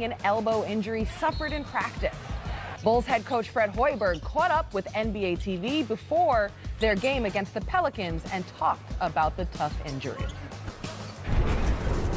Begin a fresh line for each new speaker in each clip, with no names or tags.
regarding an elbow injury suffered in practice. Bulls head coach Fred Hoiberg caught up with NBA TV before their game against the Pelicans and talked about the tough injury.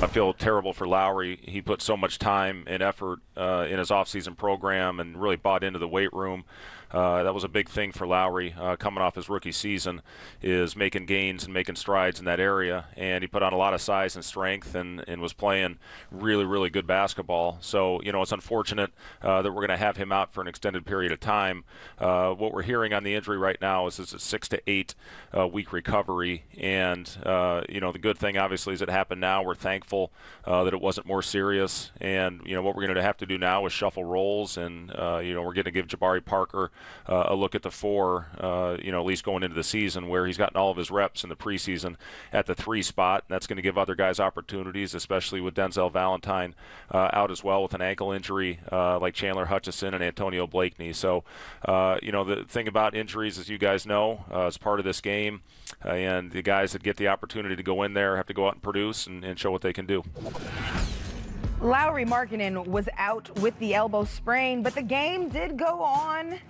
I feel terrible for Lowry. He put so much time and effort in his offseason program and really bought into the weight room. That was a big thing for Lowry coming off his rookie season, is making gains and making strides in that area. And he put on a lot of size and strength and was playing really, really good basketball. So, you know, it's unfortunate that we're going to have him out for an extended period of time. What we're hearing on the injury right now is it's a 6 to 8 week recovery. And, you know, the good thing, obviously, is it happened now. We're thankful that it wasn't more serious. And, you know, what we're going to have to do now is shuffle roles. And, you know, we're going to give Jabari Parker a look at the 4, you know, at least going into the season, where he's gotten all of his reps in the preseason at the 3 spot. And that's going to give other guys opportunities, especially with Denzel Valentine out as well with an ankle injury, like Chandler Hutchison and Antonio Blakeney. So, you know, the thing about injuries, as you guys know, it's part of this game. And the guys that get the opportunity to go in there have to go out and produce and show what they can do.
Lauri Markkanen was out with the elbow sprain, but the game did go on.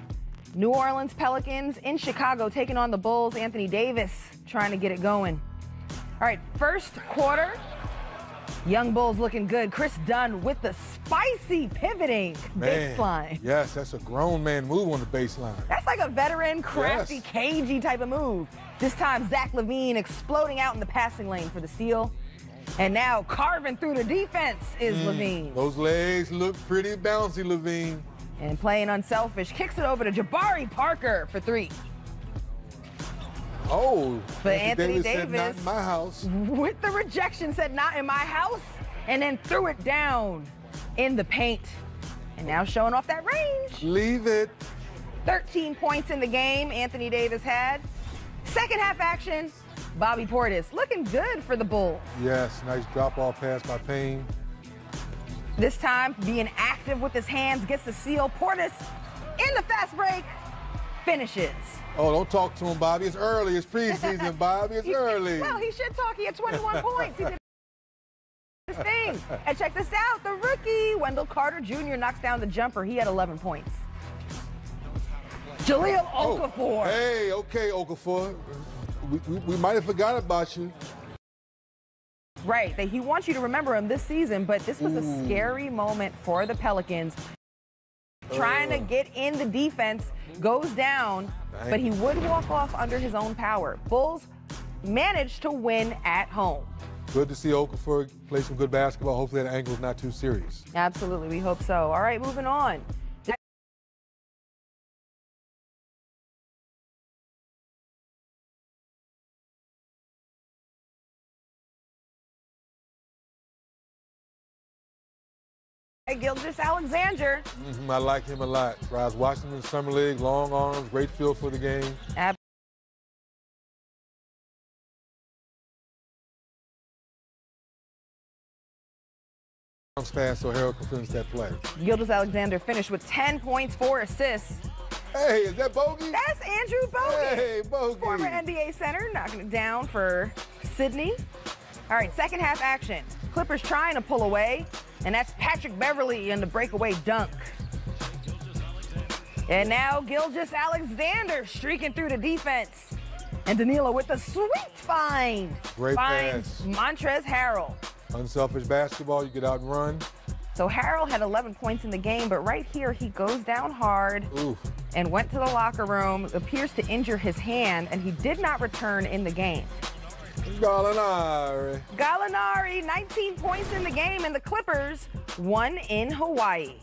New Orleans Pelicans in Chicago taking on the Bulls. Anthony Davis trying to get it going. All right, first quarter. Young Bulls looking good. Chris Dunn with the spicy pivoting baseline.
Yes, that's a grown man move on the baseline.
That's like a veteran, crafty, cagey type of move. This time, Zach LaVine exploding out in the passing lane for the steal. And now carving through the defense is LaVine.
Those legs look pretty bouncy, LaVine.
And playing unselfish, kicks it over to Jabari Parker for 3.
Oh,
but Anthony Davis
said, not in my house.
With the rejection, said not in my house, and then threw it down in the paint. And now showing off that range.
Leave it.
13 points in the game Anthony Davis had. Second half action, Bobby Portis looking good for the Bulls.
Yes, nice drop-off pass by Payne.
This time being active with his hands, gets the steal. Portis in the fast break, finishes.
Oh, don't talk to him, Bobby. It's early. It's preseason, Bobby. It's early.
Well, he should talk. He had 21 points. He did his thing. And check this out. The rookie, Wendell Carter Jr., knocks down the jumper. He had 11 points. Jahlil Okafor.
Oh, hey, okay, Okafor. We might have forgot about you.
Right, that he wants you to remember him this season, but this was a scary moment for the Pelicans. Trying to get in the defense, goes down, but he would walk off under his own power. Bulls managed to win at home.
Good to see Okafor play some good basketball. Hopefully that ankle's not too serious.
Absolutely, we hope so. All right, moving on. Gilgeous-Alexander.
I like him a lot. I was watching him in the Summer League, long arms, great feel for the game. Fast so Harold can finish that play.
Gilgeous-Alexander finished with 10 points, 4 assists.
Hey, is that Bogey?
That's Andrew Bogey.
Hey, Bogey.
Former NBA center, knocking it down for Sydney. All right, second half action. Clippers trying to pull away, and that's Patrick Beverley in the breakaway dunk. And now Gilgeous-Alexander streaking through the defense. And Danilo with the sweet find.
Great
finds
pass.
Montrezl Harrell.
Unselfish basketball, you get out and run.
So Harrell had 11 points in the game, but right here he goes down hard and went to the locker room, appears to injure his hand, and he did not return in the game. Gallinari, 19 points in the game, and the Clippers won in Hawaii.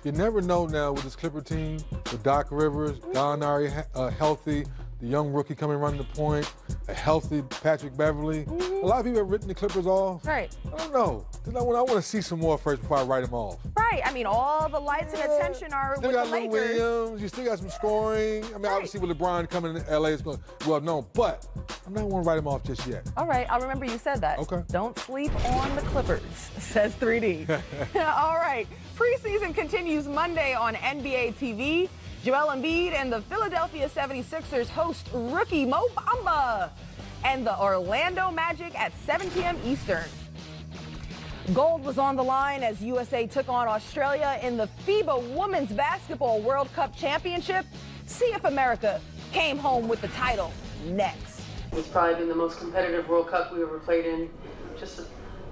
You never know now with this Clipper team, with Doc Rivers, Gallinari healthy, the young rookie coming running the point, a healthy Patrick Beverley. A lot of people have written the Clippers off.
Right.
I don't know. I want to see some more first before I write them off.
Right. I mean, all the lights and attention are with the Lakers.
Still got Lou Williams. You still got some scoring. I mean, obviously with LeBron coming to L.A., it's going to well known, but I'm not going to write them off just yet.
All right. I'll remember you said that.
Okay.
Don't sleep on the Clippers, says 3D. All right. Preseason continues Monday on NBA TV. Joel Embiid and the Philadelphia 76ers host rookie Mo Bamba and the Orlando Magic at 7 p.m. Eastern. Gold was on the line as USA took on Australia in the FIBA Women's Basketball World Cup Championship. See if America came home with the title next.
It's probably been the most competitive World Cup we ever played in. Just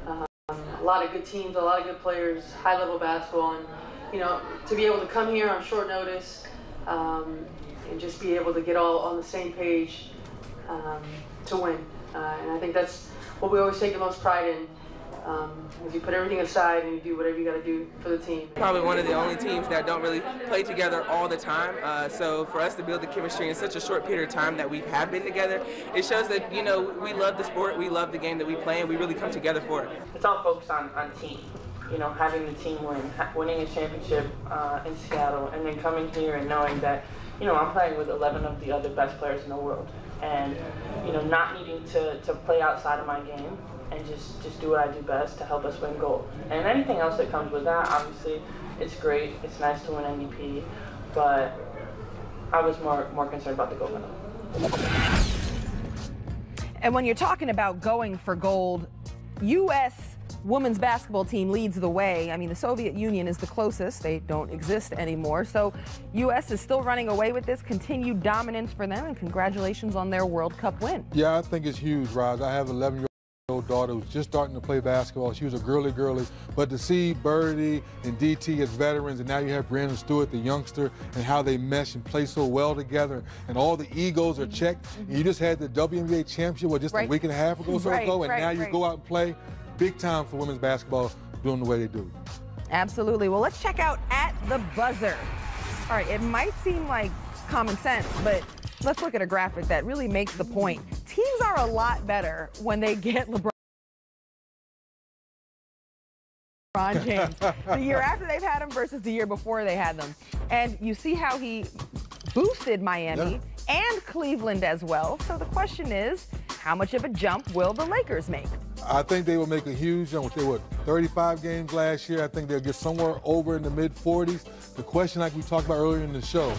a lot of good teams, a lot of good players, high-level basketball, and to be able to come here on short notice and just be able to get all on the same page to win. And I think that's what we always take the most pride in. Is you put everything aside and you do whatever you got to do for the team.
Probably one of the only teams that don't really play together all the time. So for us to build the chemistry in such a short period of time that we have been together, it shows that we love the sport, we love the game that we play, and we really come together for it.
It's all focused on team. Having the team winning a championship in Seattle, and then coming here and knowing that I'm playing with 11 of the other best players in the world, and not needing to play outside of my game. And just do what I do best to help us win gold. And anything else that comes with that, obviously, it's great. It's nice to win MVP, but I was more concerned about the gold medal.
And when you're talking about going for gold, U.S. women's basketball team leads the way. I mean, the Soviet Union is the closest. They don't exist anymore. So U.S. is still running away with this continued dominance for them, and congratulations on their World Cup win.
Yeah, I think it's huge, Roz. I have an 11-year-old daughter who's just starting to play basketball. She was a girly, but to see Birdie and DT as veterans, and now you have Brandon Stewart, the youngster, and how they mesh and play so well together, and all the egos are checked. And you just had the WNBA championship just a week and a half ago, and now you go out and play. Big time for women's basketball, doing the way they do.
Absolutely. Well, let's check out at the buzzer. All right, it might seem like common sense, but let's look at a graphic that really makes the point. Teams are a lot better when they get LeBron James the year after they've had him versus the year before they had them. And you see how he boosted Miami and Cleveland as well. So the question is, how much of a jump will the Lakers make?
I think they will make a huge jump. They were 35 games last year. I think they'll get somewhere over in the mid-40s. The question, like we talked about earlier in the show,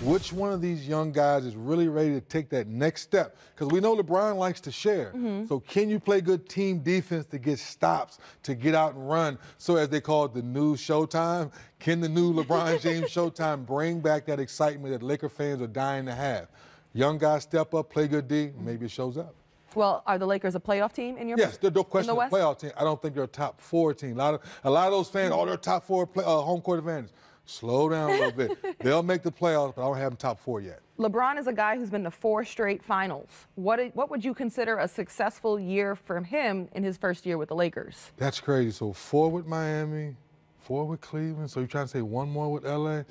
which one of these young guys is really ready to take that next step? Because we know LeBron likes to share. So can you play good team defense to get stops, to get out and run? So as they call it, the new Showtime, can the new LeBron James Showtime bring back that excitement that Laker fans are dying to have? Young guys step up, play good D, maybe it shows up.
Well, are the Lakers a playoff team in your
Yes, they're no question a playoff team. I don't think they're a top 4 team. A lot of those fans, they're top 4 home court advantage. Slow down a little bit. They'll make the playoffs, but I don't have them top 4 yet.
LeBron is a guy who's been to 4 straight finals. What would you consider a successful year from him in his first year with the Lakers?
That's crazy. So 4 with Miami, 4 with Cleveland. So you're trying to say 1 more with LA?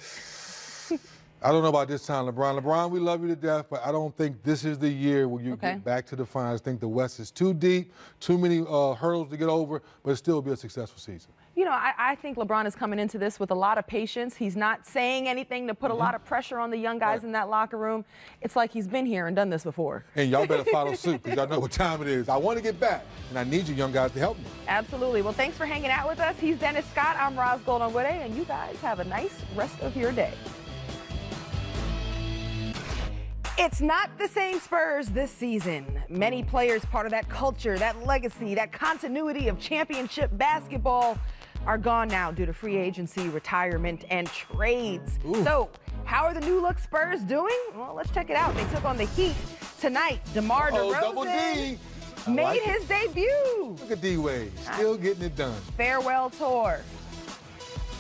I don't know about this time, LeBron. LeBron, we love you to death, but I don't think this is the year where you get back to the finals. I think the West is too deep, too many hurdles to get over, but it'll still be a successful season.
I think LeBron is coming into this with a lot of patience. He's not saying anything to put a lot of pressure on the young guys in that locker room. It's like he's been here and done this before.
And y'all better follow suit, because y'all know what time it is. I want to get back, and I need you young guys to help me.
Absolutely. Well, thanks for hanging out with us. He's Dennis Scott. I'm Roz Goldon-Woode, and you guys have a nice rest of your day. It's not the same Spurs this season. Many players part of that culture, that legacy, that continuity of championship basketball are gone now due to free agency, retirement, and trades. So, how are the new look Spurs doing? Well, let's check it out. They took on the Heat tonight. DeMar DeRozan made his debut.
Look at D-Wade, still getting it done.
Farewell tour.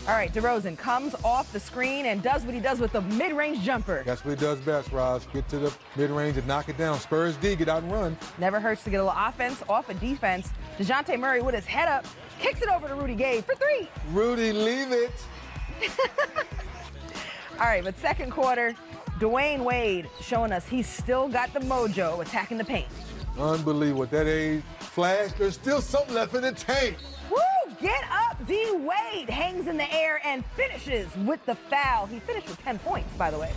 All right, DeRozan comes off the screen and does what he does with the mid-range jumper.
That's what he does best, Roz. Get to the mid-range and knock it down. Spurs D, get out and run.
Never hurts to get a little offense off of defense. DeJounte Murray with his head up, kicks it over to Rudy Gay for 3.
Rudy, leave it.
All right, but second quarter, Dwayne Wade showing us he's still got the mojo attacking the paint.
Unbelievable. That age flash, there's still something left in the tank.
Woo! Get up, D. Wade hangs in the air and finishes with the foul. He finished with 10 points, by the way.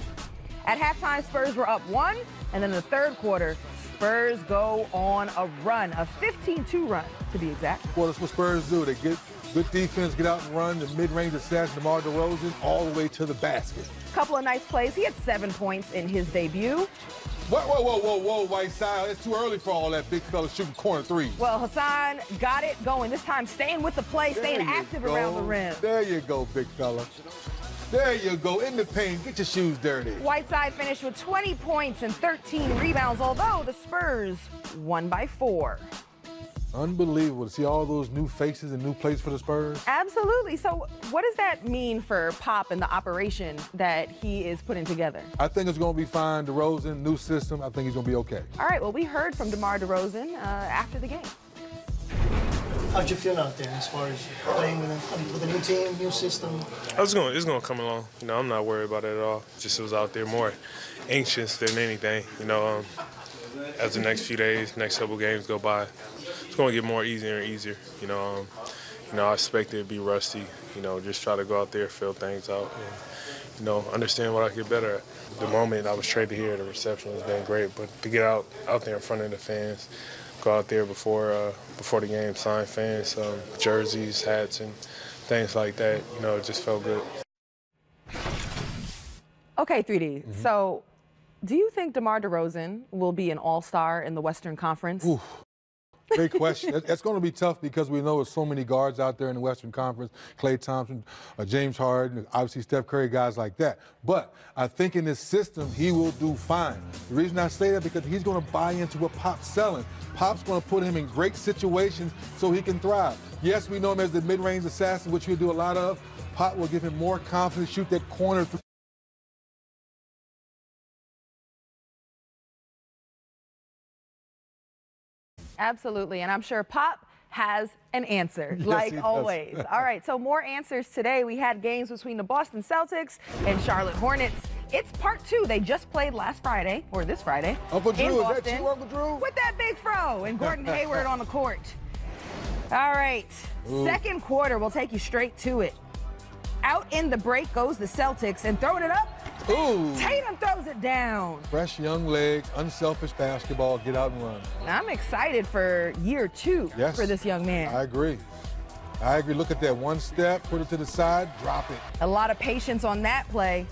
At halftime, Spurs were up 1, and then in the third quarter, Spurs go on a run, a 15-2 run, to be exact.
Well, that's what Spurs do. They get good defense, get out and run, the mid-range assassin, DeMar DeRozan, all the way to the basket.
Couple of nice plays. He had 7 points in his debut.
Whoa, Whiteside. It's too early for all that big fella shooting corner threes.
Well, Hassan got it going. This time staying with the play, staying active around the rim.
There you go, big fella. There you go, in the paint. Get your shoes dirty.
Whiteside finished with 20 points and 13 rebounds, although the Spurs won by 4.
Unbelievable to see all those new faces and new plays for the Spurs.
Absolutely. So what does that mean for Pop and the operation that he is putting together?
I think it's going to be fine. DeRozan, new system. I think he's going to be okay.
All right. Well, we heard from DeMar DeRozan after the game.
How'd you feel out there as far as playing with a new team, new system?
It's gonna come along. You know, I'm not worried about it at all. Just was out there more anxious than anything. You know, as the next few days, next couple games go by, it's gonna get more easier and easier. You know, I expect it to be rusty. You know, just try to go out there, fill things out, and understand what I could get better at. The moment I was traded here, the reception has been great, but to get out there in front of the fans. Go out there before the game, sign fans, jerseys, hats, and things like that. You know, it just felt good.
Okay, 3D. So, do you think DeMar DeRozan will be an all-star in the Western Conference?
Ooh, great question. That's going to be tough because we know there's so many guards out there in the Western Conference. Klay Thompson, James Harden, obviously Steph Curry, guys like that. But I think in this system, he will do fine. The reason I say that because he's going to buy into what Pop's selling. Pop's going to put him in great situations so he can thrive. Yes, we know him as the mid-range assassin, which he'll do a lot of. Pop will give him more confidence, shoot that corner.
Absolutely, and I'm sure Pop has an answer,
yes,
like always. All right, so more answers today. We had games between the Boston Celtics and Charlotte Hornets. It's part 2. They just played last Friday, or this Friday,
Uncle Drew,
in Boston,
is that you, Uncle Drew?
with that big fro and Gordon Hayward on the court. All right, second quarter, we'll take you straight to it. Out in the break goes the Celtics, and throwing it up,
Ooh.
Tatum throws it down.
Fresh young legs, unselfish basketball, get out and run.
I'm excited for year 2 for this young man.
I agree. Look at that one step, put it to the side, drop it.
A lot of patience on that play.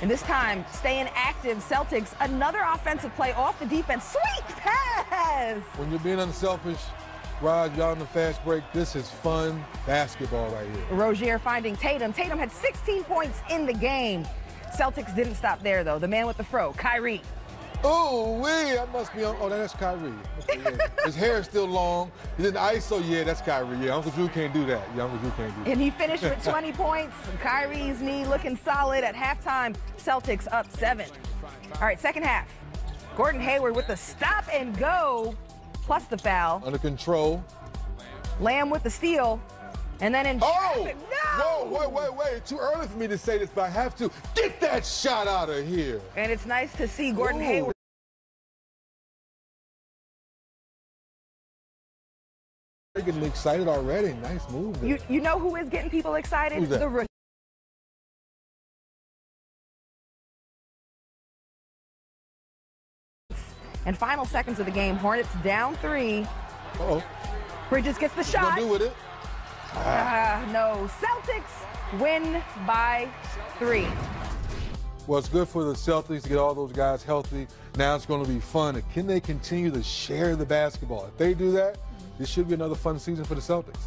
And this time, staying active, Celtics, another offensive play off the defense. Sweet pass!
When you're being unselfish, Rod, y'all in the fast break, this is fun basketball right here.
Rozier finding Tatum. Tatum had 16 points in the game. Celtics didn't stop there, though. The man with the fro, Kyrie.
Oh, I must be on. Oh, that's Kyrie. His hair is still long. He's in the ISO. Yeah, that's Kyrie. Yeah, Uncle Drew can't do that. Yeah, Uncle Drew can't do that.
And he finished with 20 points. Kyrie's knee looking solid at halftime. Celtics up 7. All right, second half. Gordon Hayward with the stop and go, plus the foul.
Under control.
Lamb with the steal. And then in traffic, no!
Whoa, wait. Too early for me to say this, but I have to. Get that shot out of here.
And it's nice to see Gordon Hayward.
They're getting excited already. Nice move there.
You know who is getting people excited?
Who's that?
The rookie. And final seconds of the game, Hornets down 3.
Uh-oh.
Bridges gets the shot.
What do with it?
No. Celtics win by 3.
Well, it's good for the Celtics to get all those guys healthy. Now it's going to be fun. Can they continue to share the basketball? If they do that, this should be another fun season for the Celtics.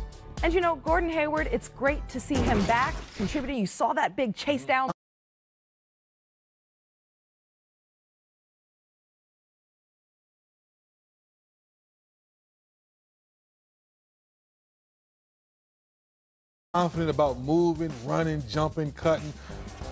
And you know, Gordon Hayward, it's great to see him back contributing. You saw that big chase down.
Confident about moving, running, jumping, cutting.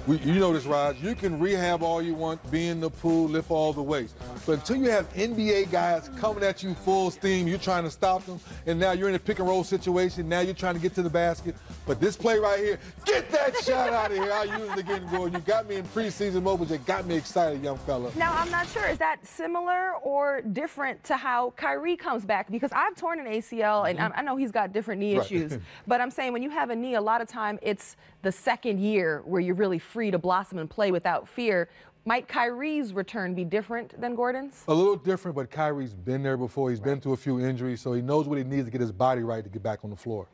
You know this, Raj. You can rehab all you want, be in the pool, lift all the weights. But until you have NBA guys coming at you full steam, you're trying to stop them, and now you're in a pick-and-roll situation. Now you're trying to get to the basket. But this play right here, get that shot out of here. I'll use it again, Gordon. You got me in preseason mode, but you got me excited, young fella.
Now, I'm not sure. Is that similar or different to how Kyrie comes back? Because I've torn an ACL, and I know he's got different knee issues. But I'm saying when you have a knee, a lot of time it's the second year where you're really free to blossom and play without fear. Might Kyrie's return be different than Gordon's?
A little different, but Kyrie's been there before. He's been through a few injuries, so he knows what he needs to get his body right to get back on the floor.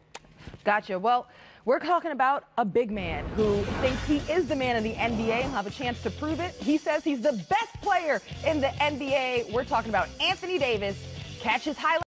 Gotcha. Well, we're talking about a big man who thinks he is the man of the NBA and will have a chance to prove it. He says he's the best player in the NBA. We're talking about Anthony Davis. Catch his highlights.